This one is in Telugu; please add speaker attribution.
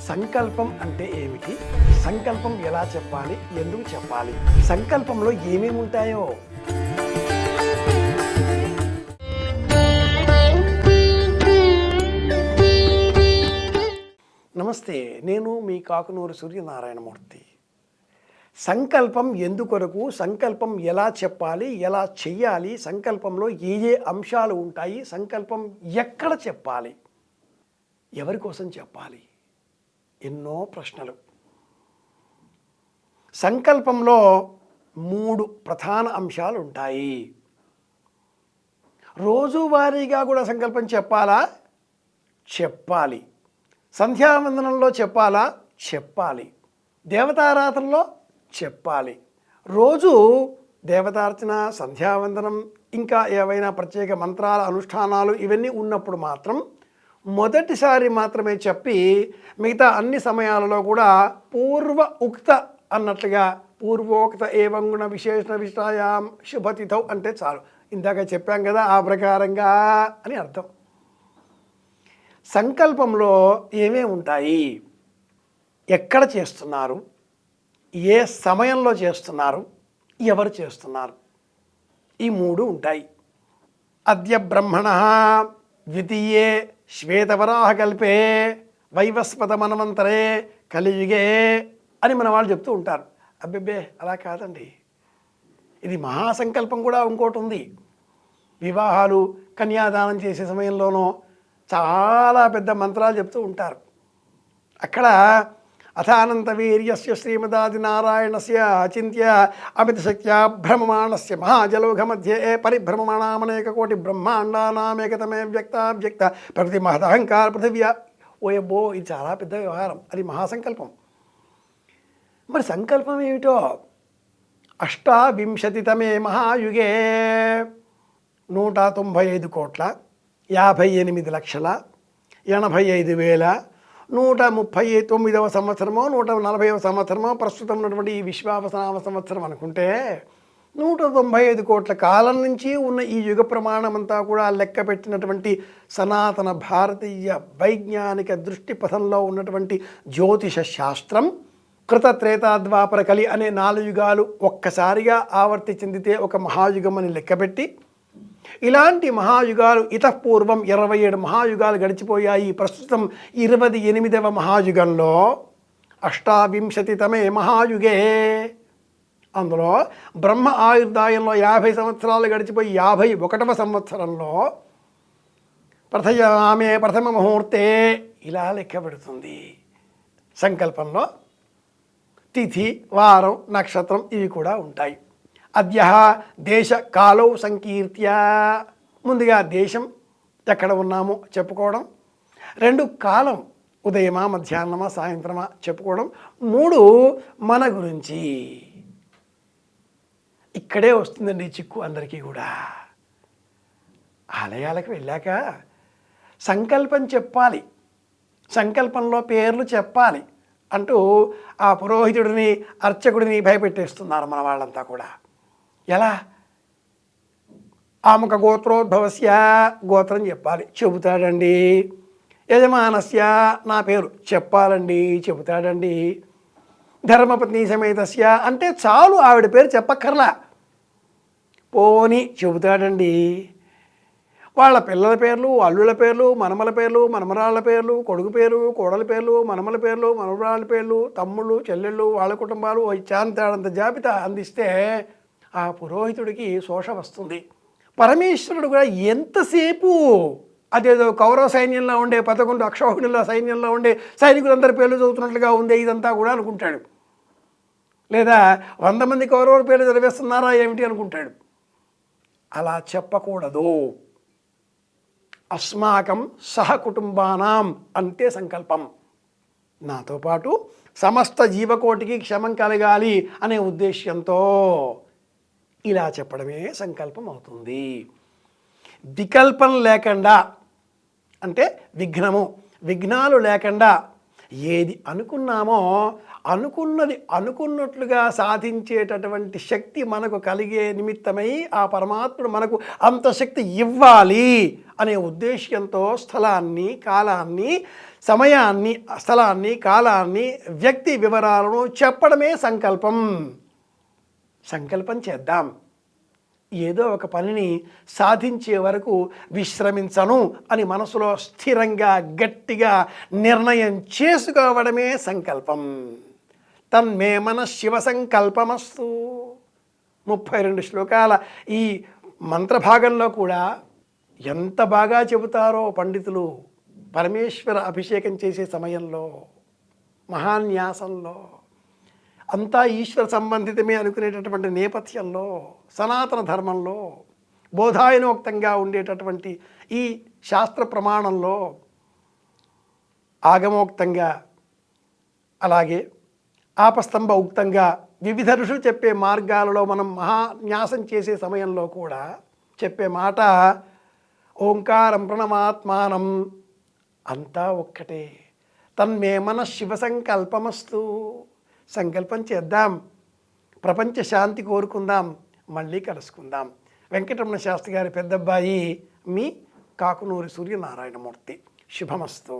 Speaker 1: సంకల్పం అంటే ఏమిటి? సంకల్పం ఎలా చెప్పాలి? ఎందుకు చెప్పాలి? సంకల్పంలో ఏమేమి ఉంటాయో నమస్తే, నేను మీ కాకునూరు సూర్యనారాయణమూర్తి. సంకల్పం ఎందుకొరకు, సంకల్పం ఎలా చెప్పాలి, ఎలా చెయ్యాలి, సంకల్పంలో ఏ అంశాలు ఉంటాయి, సంకల్పం ఎక్కడ చెప్పాలి, ఎవరి కోసం చెప్పాలి, ఎన్నో ప్రశ్నలు. సంకల్పంలో 3 ప్రధాన అంశాలు ఉంటాయి. రోజువారీగా కూడా సంకల్పం చెప్పాలా? చెప్పాలి. సంధ్యావందనంలో చెప్పాలా? చెప్పాలి. దేవతారాధనలో చెప్పాలి. రోజు దేవతార్చన, సంధ్యావందనం, ఇంకా ఏవైనా ప్రత్యేక మంత్రాల అనుష్ఠానాలు ఇవన్నీ ఉన్నప్పుడు మాత్రం మొదటిసారి మాత్రమే చెప్పి మిగతా అన్ని సమయాలలో కూడా పూర్వ ఉక్త అన్నట్లుగా పూర్వోక్త ఏవం గుణ విశేషణ విషయాం శుభతిథౌ అంటే చాలు. ఇందాక చెప్పాం కదా, ఆ ప్రకారంగా అని అర్థం. సంకల్పంలో ఏమేమి ఉంటాయి, ఎక్కడ చేస్తున్నారు, ఏ సమయంలో చేస్తున్నారు, ఎవరు చేస్తున్నారు, ఈ 3 ఉంటాయి. అద్య బ్రహ్మణ ద్వితీయే శ్వేతవరాహకల్పే వైవస్వత మన్వంతరే కలియుగే అని మన వాళ్ళు చెప్తూ ఉంటారు. అబ్బెబ్బే అలా కాదండి, ఇది మహాసంకల్పం కూడా ఇంకోటి ఉంది. వివాహాలు, కన్యాదానం చేసే సమయంలోనో చాలా పెద్ద మంత్రాలు చెప్తూ ఉంటారు. అక్కడ అథానంత వీర్యస్య శ్రీమదాది నారాయణస్య అచింత్య అమిత శక్త్యా భ్రమమాణస్య మహాజలౌఘ మధ్యే పరిభ్రమమాణామనేక కోటి బ్రహ్మాండానామేకతమే వ్యక్త ప్రకృతి మహదహంకార పృథివ్యా. ఓయబ్బో, ఇది చాలా పెద్ద వ్యవహారం, అది మహాసంకల్పం. మరి సంకల్పం ఏమిటో? 28తమే మహాయుగే 195 కోట్ల 58 లక్షల 85,000 139వ సంవత్సరమో 140వ సంవత్సరమో ప్రస్తుతం ఉన్నటువంటి ఈ విశ్వావసనామ సంవత్సరం అనుకుంటే 195 కోట్ల కాలం నుంచి ఉన్న ఈ యుగ ప్రమాణం అంతా కూడా లెక్క పెట్టినటువంటి సనాతన భారతీయ వైజ్ఞానిక దృష్టిపథంలో ఉన్నటువంటి జ్యోతిష శాస్త్రం కృత త్రేతాద్వాపర కలి అనే 4 యుగాలు ఒక్కసారిగా ఆవర్తి చెందితే ఒక మహాయుగం అని లెక్కపెట్టి, ఇలాంటి మహాయుగాలు ఇతపూర్వం 27 మహాయుగాలు గడిచిపోయాయి. ప్రస్తుతం 28వ మహాయుగంలో 28తమే మహాయుగే, అందులో బ్రహ్మ ఆయుర్దాయంలో 50 సంవత్సరాలు గడిచిపోయి 51వ సంవత్సరంలో ఆమె ప్రథమ ముహూర్తే ఇలా లెక్క పెడుతుంది. సంకల్పంలో తిథి, వారం, నక్షత్రం ఇవి కూడా ఉంటాయి. అద్య దేశ కాలౌ సంకీర్త్య, ముందుగా దేశం ఎక్కడ ఉన్నామో చెప్పుకోవడం, 2 కాలం ఉదయమా మధ్యాహ్నమా సాయంత్రమా చెప్పుకోవడం, 3 మన గురించి. ఇక్కడే వస్తుందండి చిక్కు అందరికీ కూడా. ఆలయాలకు వెళ్ళాక సంకల్పం చెప్పాలి, సంకల్పంలో పేర్లు చెప్పాలి అంటూ ఆ పురోహితుడిని, అర్చకుడిని భయపెట్టేస్తున్నారు మన వాళ్ళంతా కూడా. ఎలా? ఆముఖ గోత్రోద్భవస్య, గోత్రం చెప్పాలి, చెబుతాడండి. యజమానస్య, నా పేరు చెప్పాలండి, చెబుతాడండి. ధర్మపత్ని సమేతస్య అంటే చాలు, ఆవిడ పేరు చెప్పక్కర్లా, పోని చెబుతాడండి. వాళ్ళ పిల్లల పేర్లు, అల్లుల పేర్లు, మనమల పేర్లు, మనమరాళ్ళ పేర్లు, కొడుకు పేరు, కోడల పేర్లు, మనమల పేర్లు, మనవరాళ్ళ పేర్లు, తమ్ముళ్ళు, చెల్లెళ్ళు, వాళ్ళ కుటుంబాలు చాంతాడంత జాబితా అందిస్తే ఆ పురోహితుడికి శోష వస్తుంది. పరమేశ్వరుడు కూడా ఎంతసేపు అదేదో కౌరవ సైన్యంలో ఉండే 11 అక్షౌహిణుల సైన్యంలో ఉండే సైనికులందరి పేర్లు చదువుతున్నట్లుగా ఉందే ఇదంతా కూడా అనుకుంటాడు. లేదా 100 మంది కౌరవుల పేర్లు చదివేస్తున్నారా ఏమిటి అనుకుంటాడు. అలా చెప్పకూడదు. అస్మాకం సహకుటుంబానాం అంతే సంకల్పం. నాతో పాటు సమస్త జీవకోటికి క్షమం కలగాలి అనే ఉద్దేశ్యంతో ఇలా చెప్పడమే సంకల్పం అవుతుంది. వికల్పం లేకుండా అంటే విఘ్నాలు లేకుండా ఏది అనుకున్నామో అనుకున్నది అనుకున్నట్లుగా సాధించేటటువంటి శక్తి మనకు కలిగే నిమిత్తమై ఆ పరమాత్ముడు మనకు అంత శక్తి ఇవ్వాలి అనే ఉద్దేశ్యంతో స్థలాన్ని కాలాన్ని వ్యక్తి వివరాలను చెప్పడమే సంకల్పం. సంకల్పం చేద్దాం, ఏదో ఒక పనిని సాధించే వరకు విశ్రమించను అని మనసులో స్థిరంగా గట్టిగా నిర్ణయం చేసుకోవడమే సంకల్పం. తన్మే మన శివ సంకల్పమస్తు. 32 శ్లోకాల ఈ మంత్రభాగంలో కూడా ఎంత బాగా చెబుతారో పండితులు. పరమేశ్వర అభిషేకం చేసే సమయంలో, మహాన్యాసంలో, అంతా ఈశ్వర సంబంధితమే అనుకునేటటువంటి నేపథ్యంలో, సనాతన ధర్మంలో బోధాయనోక్తంగా ఉండేటటువంటి ఈ శాస్త్ర ప్రమాణంలో, ఆగమోక్తంగా అలాగే ఆపస్తంభ ఉక్తంగా వివిధ ఋషులు చెప్పే మార్గాలలో మనం మహాన్యాసం చేసే సమయంలో కూడా చెప్పే మాట ఓంకారం ప్రణమాత్మానం, అంతా ఒక్కటే. తన్మే మన శివ సంకల్పమస్తు. సంకల్పం చేద్దాం, ప్రపంచ శాంతి కోరుకుందాం, మళ్ళీ కలుసుకుందాం. వెంకటరమణ శాస్త్రి గారి పెద్దబ్బాయి మీ కాకునూరి సూర్యనారాయణమూర్తి. శుభమస్తు.